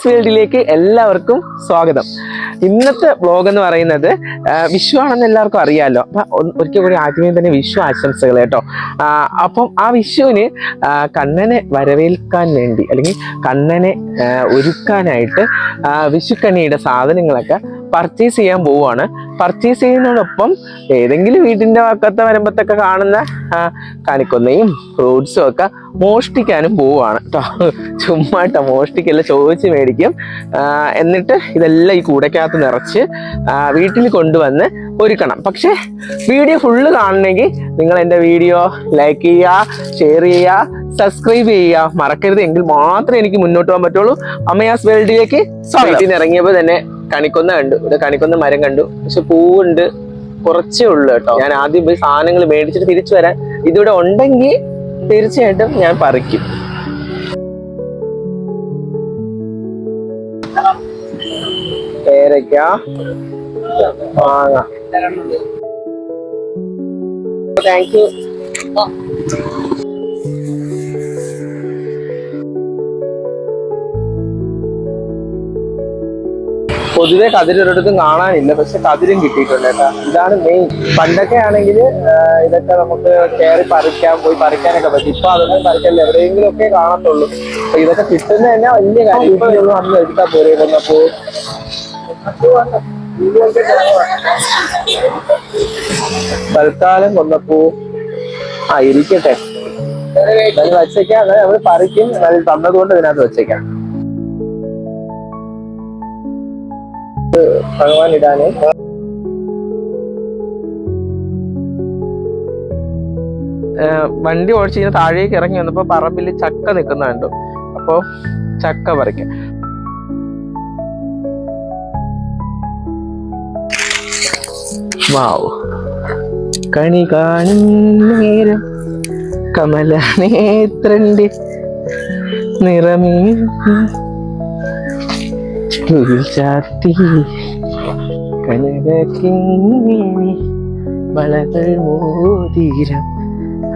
വേൾഡിലേക്ക് എല്ലാവർക്കും സ്വാഗതം. ഇന്നത്തെ വ്ലോഗ് എന്ന് പറയുന്നത് വിഷു ആണെന്ന് എല്ലാവർക്കും അറിയാമല്ലോ. അപ്പം ഒരിക്കൽ കൂടി ആദ്യമേ തന്നെ വിഷു ആശംസകൾ കേട്ടോ. അപ്പം ആ വിഷുവിന് കണ്ണനെ വരവേൽക്കാൻ വേണ്ടി അല്ലെങ്കിൽ കണ്ണനെ ഒരുക്കാനായിട്ട് വിഷുക്കണിയുടെ സാധനങ്ങളൊക്കെ പർച്ചേസ് ചെയ്യാൻ പോവുകയാണ്. പർച്ചേസ് ചെയ്യുന്നതോടൊപ്പം ഏതെങ്കിലും വീടിൻ്റെ പക്കത്തെ വരുമ്പത്തൊക്കെ കാണുന്ന കണിക്കൊന്നയും ഫ്രൂട്ട്സും ഒക്കെ മോഷ്ടിക്കാനും പോവുകയാണ് കേട്ടോ. ചുമ്മാട്ടോ, മോഷ്ടിക്കല്ല, ചോദിച്ച് മേടിക്കും. എന്നിട്ട് ഇതെല്ലാം ഈ കൂടക്കകത്ത് നിറച്ച് വീട്ടിൽ കൊണ്ടുവന്ന് ഒരുക്കണം. പക്ഷേ വീഡിയോ ഫുള്ള് കാണണമെങ്കിൽ നിങ്ങൾ എൻ്റെ വീഡിയോ ലൈക്ക് ചെയ്യുക, ഷെയർ ചെയ്യുക, സബ്സ്ക്രൈബ് ചെയ്യുക മറക്കരുത്. എങ്കിൽ മാത്രമേ എനിക്ക് മുന്നോട്ട് പോകാൻ പറ്റുള്ളൂ. അമയാസ് വേൾഡിലേക്ക് സ്വാഗതം. ഇറങ്ങിയപ്പോൾ തന്നെ കണിക്കൊന്ന കണ്ടു. ഇവിടെ കണിക്കൊന്ന മരം കണ്ടു, പക്ഷെ പൂവുണ്ട് കുറച്ചേ ഉള്ളു കേട്ടോ. ഞാൻ ആദ്യം പോയി സാധനങ്ങൾ മേടിച്ചിട്ട് തിരിച്ചു വരാൻ. ഇതിവിടെ ഉണ്ടെങ്കിൽ തീർച്ചയായിട്ടും ഞാൻ പറിക്കും. പേരയ്ക്ക, മാങ്ങ. Thank you. പൊതുവെ കതിരൊരിടത്തും കാണാനില്ല, പക്ഷെ കതിരും കിട്ടിയിട്ടുണ്ട് കേട്ടോ. ഇതാണ് മെയിൻ. പണ്ടൊക്കെ ആണെങ്കിൽ ഇതൊക്കെ നമുക്ക് കയറി പോയി പറിക്കാനൊക്കെ പറ്റും. ഇപ്പൊ അതൊന്നും പറിക്കല്ല, എവിടെയെങ്കിലും ഒക്കെ കാണത്തുള്ളൂ. അപ്പൊ ഇതൊക്കെ കിട്ടുന്ന തന്നെ വലിയ കാര്യം. ഇപ്പൊ അന്ന് എടുത്താൽ പോരെ കൊന്നപ്പൂ. തൽക്കാലം കൊന്നപ്പൂ ഇരിക്കട്ടെ, വച്ചേക്കാം. അങ്ങനെ നമ്മൾ പറിക്കും. തന്നതുകൊണ്ട് ഇതിനകത്ത് വെച്ചേക്കാം. ഭഗവാൻ ഇടാന് വണ്ടി ഓടിച്ച് കഴിഞ്ഞാൽ താഴേക്ക് ഇറങ്ങി വന്നപ്പോ പറമ്പിൽ ചക്ക നിൽക്കുന്ന കണ്ടു. അപ്പോ ചക്ക പറിക്കാം. വാവ്, കണി കാണും നേരം കമല നേത്രന്റെ നിറമേ ചാത്തി കനകിങ്ങിണി വളകൾ മോതിരം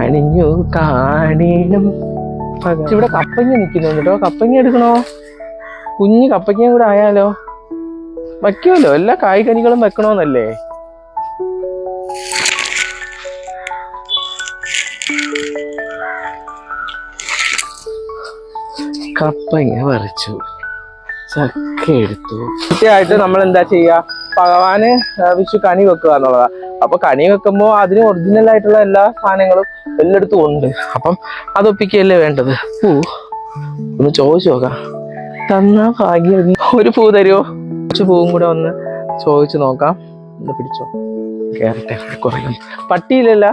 അണിഞ്ഞു കാണണം. ഇവിടെ കപ്പങ്ങ നിൽക്കുന്നുണ്ട് കേട്ടോ. കപ്പങ്ങ എടുക്കണോ? കുഞ്ഞ് കപ്പങ്ങ കൂടെ ആയാലോ? വയ്ക്കുമല്ലോ, എല്ലാ കായ്കനികളും വെക്കണോന്നല്ലേ. കപ്പങ്ങ പറിച്ചു, ചക്ക എടുത്തു. കൃത്യമായിട്ട് നമ്മൾ എന്താ ചെയ്യുക, ഭഗവാന് വിഷു കണി വെക്കുക എന്നുള്ളതാ. അപ്പൊ കണി വെക്കുമ്പോ അതിന് ഒറിജിനൽ ആയിട്ടുള്ള എല്ലാ സാധനങ്ങളും എല്ലായിടത്തും ഉണ്ട്. അപ്പം അതൊപ്പിക്കല്ലേ വേണ്ടത്. പൂ ഒന്ന് ചോദിച്ചു നോക്കാം. തന്നാ ഭാഗ്യം. ഒരു പൂ തരുമോ? കുറച്ച് പൂവും കൂടെ ഒന്ന് ചോദിച്ചു നോക്കാം. ഒന്ന് പിടിച്ചോ, കേറട്ടെ. കുറയും. പട്ടിയിലല്ല.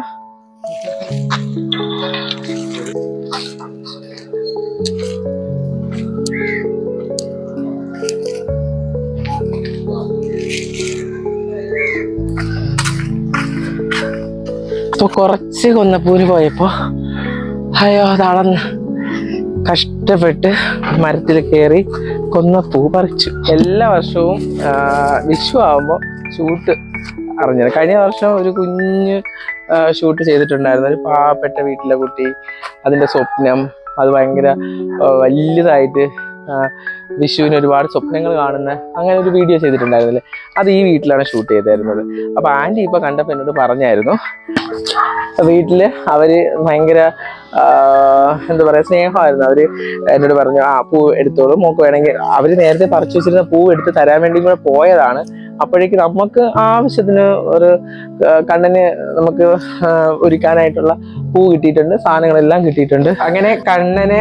അപ്പൊ കുറച്ച് കൊന്നപ്പൂന് പോയപ്പോ തളർന്ന് കഷ്ടപ്പെട്ട് മരത്തിൽ കയറി കൊന്നപ്പൂ പറിച്ചു. എല്ലാ വർഷവും വിഷു ആവുമ്പോൾ ഷൂട്ട് അറിഞ്ഞത്. കഴിഞ്ഞ വർഷം ഒരു കുഞ്ഞ് ഷൂട്ട് ചെയ്തിട്ടുണ്ടായിരുന്നു. ഒരു പാവപ്പെട്ട വീട്ടിലെ കുട്ടി, അതിൻ്റെ സ്വപ്നം, അത് ഭയങ്കര വലുതായിട്ട് വിഷുവിന് ഒരുപാട് സ്വപ്നങ്ങൾ കാണുന്ന അങ്ങനെ ഒരു വീഡിയോ ചെയ്തിട്ടുണ്ടായിരുന്നില്ലേ. അത് ഈ വീട്ടിലാണ് ഷൂട്ട് ചെയ്തായിരുന്നത്. അപ്പൊ ആൻറ്റി ഇപ്പൊ കണ്ടപ്പോൾ എന്നോട് പറഞ്ഞായിരുന്നു, വീട്ടില് അവര് ഭയങ്കര എന്താ പറയാ സ്നേഹമായിരുന്നു. അവര് എന്നോട് പറഞ്ഞു, പൂ എടുത്തോളൂ, മോക്ക് വേണമെങ്കിൽ. അവര് നേരത്തെ പറിച്ചു വെച്ചിരുന്ന പൂ എടുത്ത് തരാൻ വേണ്ടി കൂടെ പോയതാണ്. അപ്പോഴേക്ക് നമുക്ക് ആവശ്യത്തിന് ഒരു കണ്ണന് നമുക്ക് ഒരുക്കാനായിട്ടുള്ള പൂ കിട്ടിയിട്ടുണ്ട്, സാധനങ്ങളെല്ലാം കിട്ടിയിട്ടുണ്ട്. അങ്ങനെ കണ്ണനെ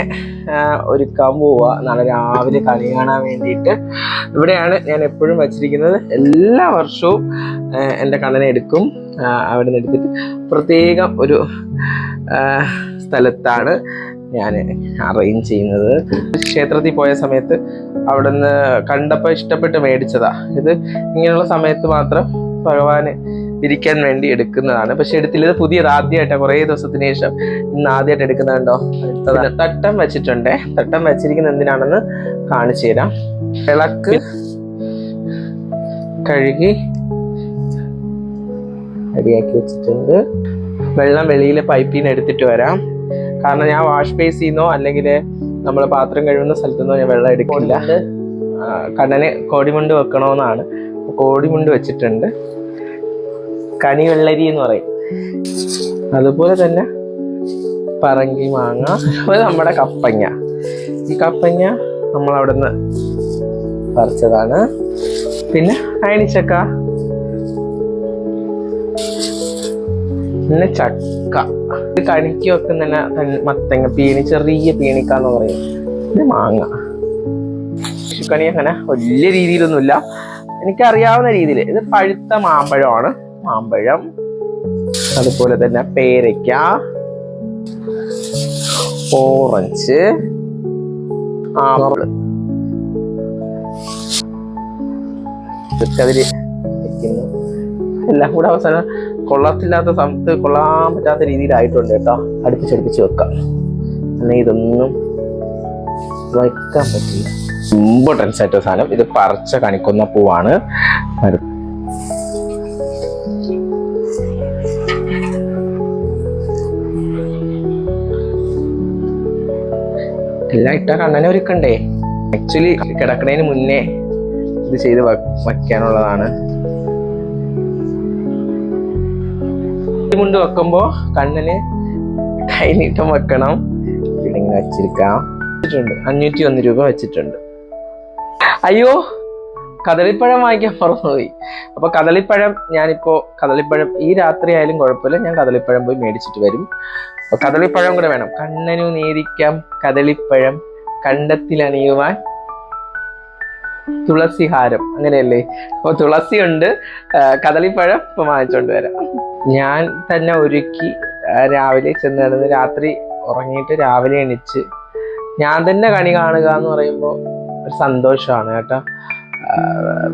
ഒരുക്കാൻ പോവുക. നാളെ രാവിലെ കണി കാണാൻ വേണ്ടിയിട്ട് ഇവിടെയാണ് ഞാൻ എപ്പോഴും വച്ചിരിക്കുന്നത്. എല്ലാ വർഷവും എൻ്റെ കണ്ണനെ എടുക്കും. അവിടെ നിന്ന് എടുത്തിട്ട് പ്രത്യേകം ഒരു സ്ഥലത്താണ് ഞാൻ അറേഞ്ച് ചെയ്യുന്നത്. ക്ഷേത്രത്തിൽ പോയ സമയത്ത് അവിടെ നിന്ന് കണ്ടപ്പോൾ ഇഷ്ടപ്പെട്ട് മേടിച്ചതാ. ഇത് ഇങ്ങനെയുള്ള സമയത്ത് മാത്രം ഭഗവാന് ഇരിക്കാൻ വേണ്ടി എടുക്കുന്നതാണ്. പക്ഷെ എടുത്തില്ല, ഇത് പുതിയത് ആദ്യമായിട്ടാണ്. കുറേ ദിവസത്തിന് ശേഷം ഇന്ന് ആദ്യമായിട്ട് എടുക്കുന്നുണ്ടോ. തട്ടം വെച്ചിട്ടുണ്ടേ. തട്ടം വെച്ചിരിക്കുന്ന എന്തിനാണെന്ന് കാണിച്ചു തരാം. വിളക്ക് കഴുകി റെഡിയാക്കി വെച്ചിട്ടുണ്ട്. വെള്ളം വെളിയിലെ പൈപ്പിൽ നിന്ന് എടുത്തിട്ട് വരാം. കാരണം ഞാൻ വാഷ് ബേസിൽ നിന്നോ അല്ലെങ്കിൽ നമ്മൾ പാത്രം കഴുകുന്ന സ്ഥലത്തു നിന്നോ ഞാൻ വെള്ളം എടുക്കില്ല. കണ്ണന് കോടിമുണ്ട് വെക്കണമെന്നാണ്. കോടിമുണ്ട് വെച്ചിട്ടുണ്ട്. കണി വെള്ളരി എന്ന് പറയും. അതുപോലെ തന്നെ പറങ്കി മാങ്ങ, അതുപോലെ നമ്മുടെ കപ്പങ്ങ. ഈ കപ്പങ്ങ നമ്മൾ അവിടെ നിന്ന് പറിച്ചതാണ്. പിന്നെ അയണിച്ചക്ക, പിന്നെ ചക്ക. ഇത് കണിക്ക് വെക്കുന്ന മത്തങ്ങ, പീണി, ചെറിയ പീണിക്കാന്ന് പറയും. പിന്നെ മാങ്ങ. വിഷുക്കണി അങ്ങനെ വലിയ രീതിയിലൊന്നുമില്ല, എനിക്കറിയാവുന്ന രീതിയിൽ. ഇത് പഴുത്ത മാമ്പഴമാണ്, മാമ്പഴം. അതുപോലെ തന്നെ പേരയ്ക്ക, ഓറഞ്ച്, ആപ്പിള്. അതില് വെക്കുന്നു. എല്ലാം കൂടെ അവസാനം കൊള്ളത്തില്ലാത്ത സമയത്ത് കൊള്ളാൻ പറ്റാത്ത രീതിയിലായിട്ടുണ്ട് കേട്ടോ. അടുപ്പിച്ചടുപ്പിച്ച് വെക്കാം. എന്നാൽ ഇതൊന്നും വയ്ക്കാൻ പറ്റില്ല. ഇമ്പോർട്ടൻസ് ആയിട്ട് സാധനം. ഇത് പറിച്ച കണിക്കൊന്ന പൂവാണ്. എല്ലാം ഇട്ട കണ്ണനെ ഒരുക്കണ്ടേ. ആക്ച്വലി കിടക്കണേന് മുന്നേ ഇത് ചെയ്ത് വയ്ക്കാനുള്ളതാണ്. മുണ്ട് വെക്കുമ്പോ കണ്ണന് കൈനീട്ടം വെക്കണം. ഇങ്ങനെ വച്ചിരിക്കാം. 501 രൂപ വെച്ചിട്ടുണ്ട്. അയ്യോ, കദളിപ്പഴം വാങ്ങിക്കാൻ മറന്നുപോയി. അപ്പൊ കദളിപ്പഴം ഈ രാത്രി ആയാലും കുഴപ്പമില്ല, ഞാൻ കദളിപ്പഴം പോയി മേടിച്ചിട്ട് വരും. അപ്പൊ കദളിപ്പഴം കൂടെ വേണം. കണ്ണനു നേദിക്കാം കദളിപ്പഴം, കണ്ടത്തിലണിയുവാൻ തുളസിഹാരം, അങ്ങനെയല്ലേ? അപ്പൊ തുളസി ഉണ്ട്, കദളിപ്പഴം ഇപ്പൊ വാങ്ങിച്ചോണ്ട് വരാം. ഞാൻ തന്നെ ഒരുക്കി രാവിലെ ചെന്ന് കിടന്ന് രാത്രി ഉറങ്ങിയിട്ട് രാവിലെ എണിച്ച് ഞാൻ തന്നെ കണി കാണുക എന്ന് പറയുമ്പോൾ ഒരു സന്തോഷമാണ് കേട്ടോ.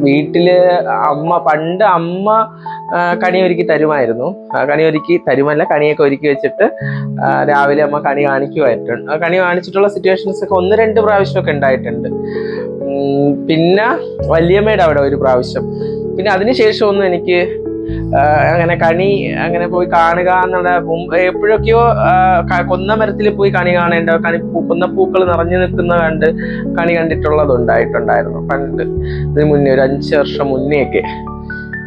വീട്ടില് പണ്ട് അമ്മ കണി ഒരുക്കി തരുമായിരുന്നു. കണിയൊക്കെ ഒരുക്കി വെച്ചിട്ട് രാവിലെ അമ്മ കണി കാണിക്കുമായിട്ടുണ്ട്. കണി കാണിച്ചിട്ടുള്ള സിറ്റുവേഷൻസ് ഒക്കെ 1-2 പ്രാവശ്യമൊക്കെ ഉണ്ടായിട്ടുണ്ട്. പിന്നെ വല്യമ്മയുടെ അവിടെ ഒരു പ്രാവശ്യം. പിന്നെ അതിനുശേഷമൊന്നും എനിക്ക് അങ്ങനെ കണി അങ്ങനെ പോയി കാണുക എന്നുള്ള എപ്പോഴൊക്കെയോ കൊന്ന മരത്തിൽ പോയി കണി കാണേണ്ട, കൊന്ന പൂക്കൾ നിറഞ്ഞു നിൽക്കുന്ന കണി കണ്ടിട്ടുള്ളതുണ്ടായിട്ടുണ്ടായിരുന്നു പണ്ട്. ഇതിന് മുന്നേ ഒരു 5 വർഷം മുന്നേയൊക്കെ.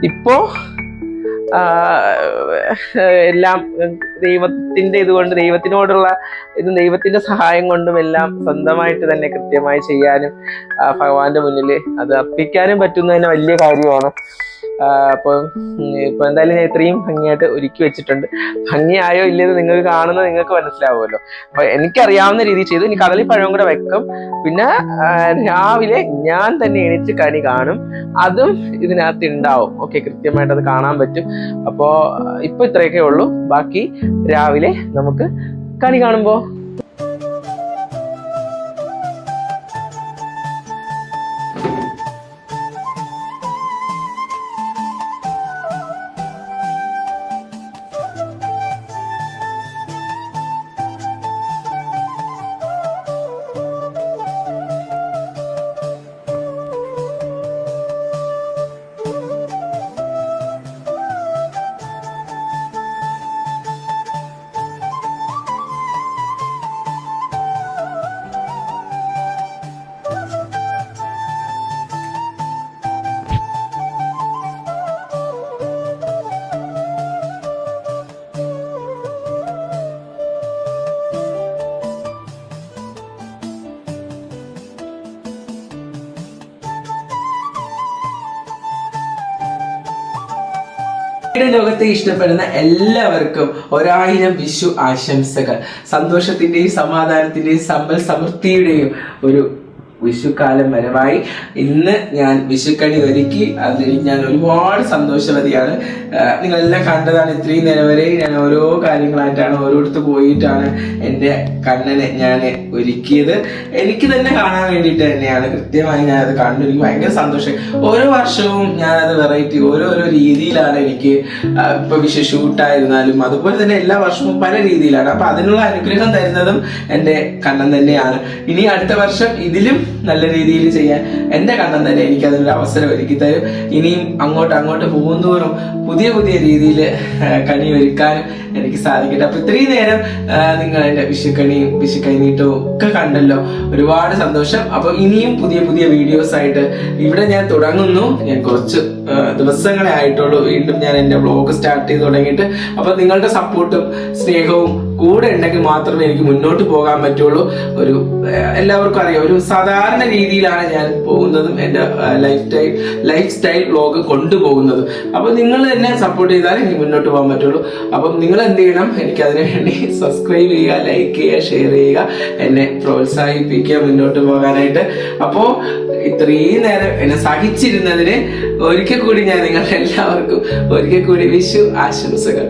ഇപ്പോ എല്ലാം ദൈവത്തിന്റെ ഇതുകൊണ്ട്, ദൈവത്തിനോടുള്ള ദൈവത്തിന്റെ സഹായം കൊണ്ടും എല്ലാം സ്വന്തമായിട്ട് തന്നെ കൃത്യമായി ചെയ്യാനും ഭഗവാന്റെ മുന്നിൽ അത് അർപ്പിക്കാനും പറ്റുന്നതിന് വലിയ കാര്യമാണ്. ഇപ്പൊ എന്തായാലും ഞാൻ ഇത്രയും ഭംഗിയായിട്ട് ഒരുക്കി വെച്ചിട്ടുണ്ട്. ഭംഗിയായോ ഇല്ലെന്ന് നിങ്ങൾക്ക് കാണുന്നത് നിങ്ങൾക്ക് മനസ്സിലാവുമല്ലോ. അപ്പൊ എനിക്കറിയാവുന്ന രീതിയിൽ ചെയ്തു. ഇനി കദളിപ്പഴം കൂടെ വെക്കും. പിന്നെ രാവിലെ ഞാൻ തന്നെ എണീച്ച് കണി കാണും. അതും ഇതിനകത്ത് ഉണ്ടാവും. ഓക്കെ, കൃത്യമായിട്ട് അത് കാണാൻ പറ്റും. അപ്പോ ഇപ്പൊ ഇത്രയൊക്കെ ഉള്ളൂ. ബാക്കി രാവിലെ നമുക്ക് കണി കാണുമ്പോ. ലോകത്തെ ഇഷ്ടപ്പെടുന്ന എല്ലാവർക്കും 1000 വിഷു ആശംസകൾ. സന്തോഷത്തിന്റെയും സമാധാനത്തിന്റെയും സമ്പൽ സമൃദ്ധിയുടെയും ഒരു വിഷുക്കാലം വരവായി. ഇന്ന് ഞാൻ വിഷുക്കണി ഒരുക്കി. അതിൽ ഞാൻ ഒരുപാട് സന്തോഷവതിയാണ്. നിങ്ങളെല്ലാം കണ്ടതാണ്. ഇത്രയും നേരം വരെ ഞാൻ ഓരോ കാര്യങ്ങളായിട്ടാണ് ഓരോരുത്തർ പോയിട്ടാണ് എൻ്റെ കണ്ണനെ ഞാൻ ഒരുക്കിയത്. എനിക്ക് തന്നെ കാണാൻ വേണ്ടിയിട്ട് തന്നെയാണ്. കൃത്യമായി ഞാനത് കണ്ടു. എനിക്ക് ഭയങ്കര സന്തോഷം. ഓരോ വർഷവും ഞാനത് വെറൈറ്റി ഓരോരോ രീതിയിലാണ് എനിക്ക്. ഇപ്പൊ വിഷു ഷൂട്ടായിരുന്നാലും അതുപോലെ തന്നെ എല്ലാ വർഷവും പല രീതിയിലാണ്. അപ്പൊ അതിനുള്ള അനുഗ്രഹം തരുന്നതും എൻ്റെ കണ്ണൻ തന്നെയാണ്. ഇനി അടുത്ത വർഷം ഇതിലും നല്ല രീതിയിൽ ചെയ്യാൻ എൻ്റെ കണ്ണൻ തന്നെ എനിക്ക് അതിനൊരു അവസരം ഒരുക്കി തരും. ഇനിയും അങ്ങോട്ട് പോകുന്നതോറും പുതിയ പുതിയ രീതിയിൽ കണി ഒരുക്കാനും എനിക്ക് സാധിക്കട്ടെ. അപ്പൊ ഇത്രയും നേരം നിങ്ങൾ എൻ്റെ വിഷുക്കണിയും വിഷുക്കൈനീട്ടവും ഒക്കെ കണ്ടല്ലോ, ഒരുപാട് സന്തോഷം. അപ്പൊ ഇനിയും പുതിയ പുതിയ വീഡിയോസ് ആയിട്ട് ഇവിടെ ഞാൻ തുടങ്ങുന്നു. ഞാൻ കുറച്ച് ദിവസങ്ങളെ ആയിട്ടുള്ളൂ വീണ്ടും ഞാൻ എൻ്റെ വ്ളോഗ് സ്റ്റാർട്ട് ചെയ്ത് തുടങ്ങിയിട്ട്. അപ്പൊ നിങ്ങളുടെ സപ്പോർട്ടും സ്നേഹവും കൂടെ ഉണ്ടെങ്കിൽ മാത്രമേ എനിക്ക് മുന്നോട്ട് പോകാൻ പറ്റുള്ളൂ. എല്ലാവർക്കും അറിയാം, ഒരു സാധാരണ രീതിയിലാണ് ഞാൻ പോകുന്നതും എൻ്റെ ലൈഫ് സ്റ്റൈൽ വ്ളോഗ് കൊണ്ടുപോകുന്നതും. അപ്പൊ നിങ്ങൾ എന്നെ സപ്പോർട്ട് ചെയ്താലേ എനിക്ക് മുന്നോട്ട് പോകാൻ പറ്റുള്ളൂ. അപ്പം നിങ്ങൾ എന്ത് ചെയ്യണം, എനിക്ക് അതിനു വേണ്ടി സബ്സ്ക്രൈബ് ചെയ്യുക, ലൈക്ക് ചെയ്യുക, ഷെയർ ചെയ്യുക, എന്നെ പ്രോത്സാഹിപ്പിക്കുക മുന്നോട്ട് പോകാനായിട്ട്. അപ്പോൾ ഇത്രയും നേരം എന്നെ സഹിച്ചിരുന്നതിന് ഒരിക്കൽ കൂടി ഞാൻ നിങ്ങൾ എല്ലാവർക്കും ഒരിക്കൽ കൂടി വിഷു ആശംസകൾ.